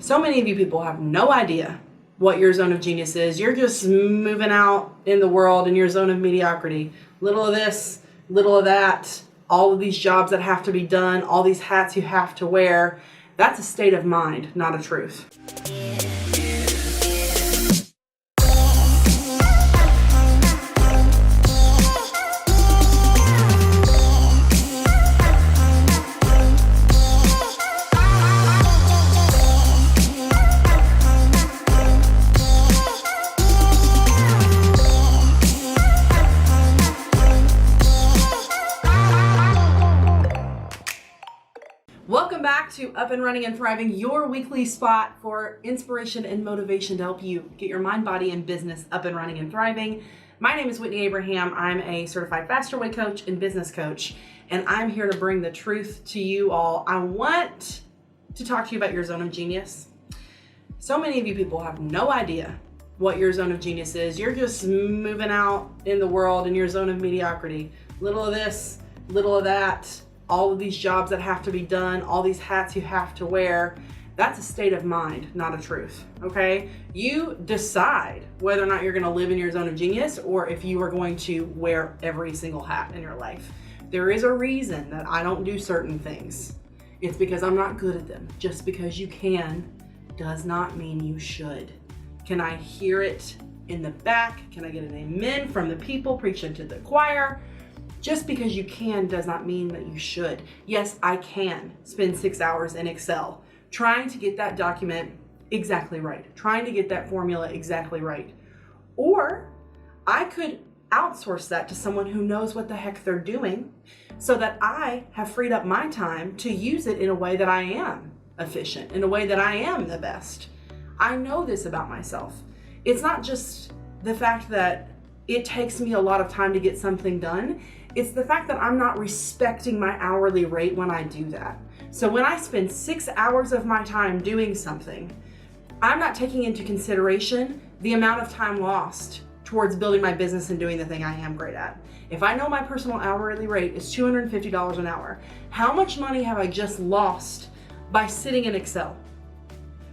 So many of you people have no idea what your zone of genius is. You're just moving out in the world in your zone of mediocrity. Little of this, little of that, all of these jobs that have to be done, all these hats you have to wear. That's a state of mind, not a truth. Welcome back to Up and Running and Thriving, your weekly spot for inspiration and motivation to help you get your mind, body, and business up and running and thriving. My name is Whitney Abraham. I'm a certified faster way coach and business coach, and I'm here to bring the truth to you all. I want to talk to you about your zone of genius. So many of you people have no idea what your zone of genius is. You're just moving out in the world in your zone of mediocrity. Little of this, little of that, all of these jobs that have to be done, all these hats you have to wear. That's a state of mind, not a truth, okay? You decide whether or not you're gonna live in your zone of genius or if you are going to wear every single hat in your life. There is a reason that I don't do certain things. It's because I'm not good at them. Just because you can does not mean you should. Can I hear it in the back? Can I get an amen from the people preaching to the choir? Just because you can does not mean that you should. Yes, I can spend 6 hours in Excel trying to get that document exactly right, trying to get that formula exactly right. Or I could outsource that to someone who knows what the heck they're doing so that I have freed up my time to use it in a way that I am efficient, in a way that I am the best. I know this about myself. It's not just the fact that it takes me a lot of time to get something done. It's the fact that I'm not respecting my hourly rate when I do that. So when I spend 6 hours of my time doing something, I'm not taking into consideration the amount of time lost towards building my business and doing the thing I am great at. If I know my personal hourly rate is $250 an hour, how much money have I just lost by sitting in Excel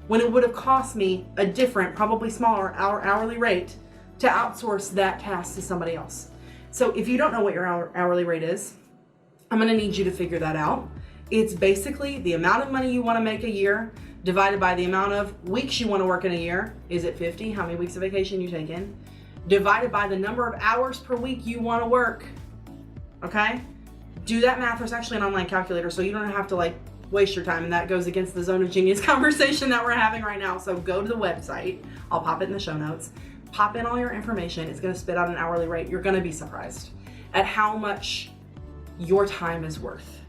when it would have cost me a different, probably smaller hourly rate to outsource that task to somebody else? So if you don't know what your hourly rate is, I'm gonna need you to figure that out. It's basically the amount of money you wanna make a year divided by the amount of weeks you wanna work in a year. Is it 50? How many weeks of vacation you take in? Divided by the number of hours per week you wanna work, okay? Do that math. There's actually an online calculator, so you don't have to waste your time, and that goes against the zone of genius conversation that we're having right now. So go to the website. I'll pop it in the show notes. Pop in all your information. It's going to spit out an hourly rate. You're going to be surprised at how much your time is worth.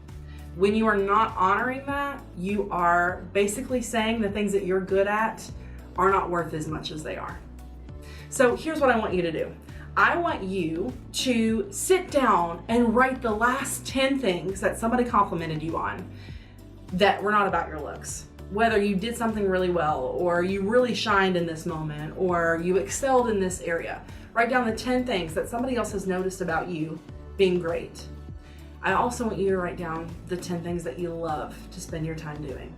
When you are not honoring that, you are basically saying the things that you're good at are not worth as much as they are. So here's what I want you to do. I want you to sit down and write the last 10 things that somebody complimented you on that were not about your looks. Whether you did something really well, or you really shined in this moment, or you excelled in this area. Write down the 10 things that somebody else has noticed about you being great. I also want you to write down the 10 things that you love to spend your time doing.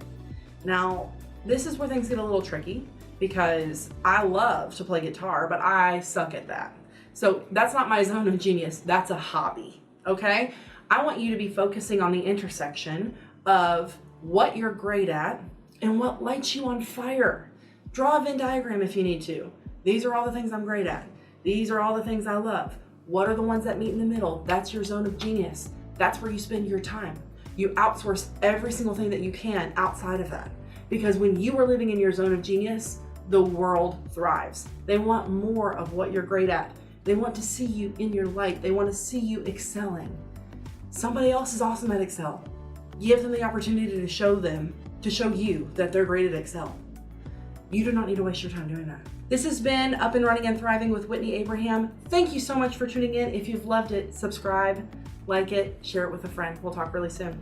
Now, this is where things get a little tricky because I love to play guitar, but I suck at that. So that's not my zone of genius, that's a hobby, okay? I want you to be focusing on the intersection of what you're great at and what lights you on fire. Draw a Venn diagram if you need to. These are all the things I'm great at. These are all the things I love. What are the ones that meet in the middle? That's your zone of genius. That's where you spend your time. You outsource every single thing that you can outside of that. Because when you are living in your zone of genius, the world thrives. They want more of what you're great at. They want to see you in your light. They want to see you excelling. Somebody else is awesome at Excel. Give them the opportunity to show you that they're great at Excel. You do not need to waste your time doing that. This has been Up and Running and Thriving with Whitney Abraham. Thank you so much for tuning in. If you've loved it, subscribe, like it, share it with a friend. We'll talk really soon.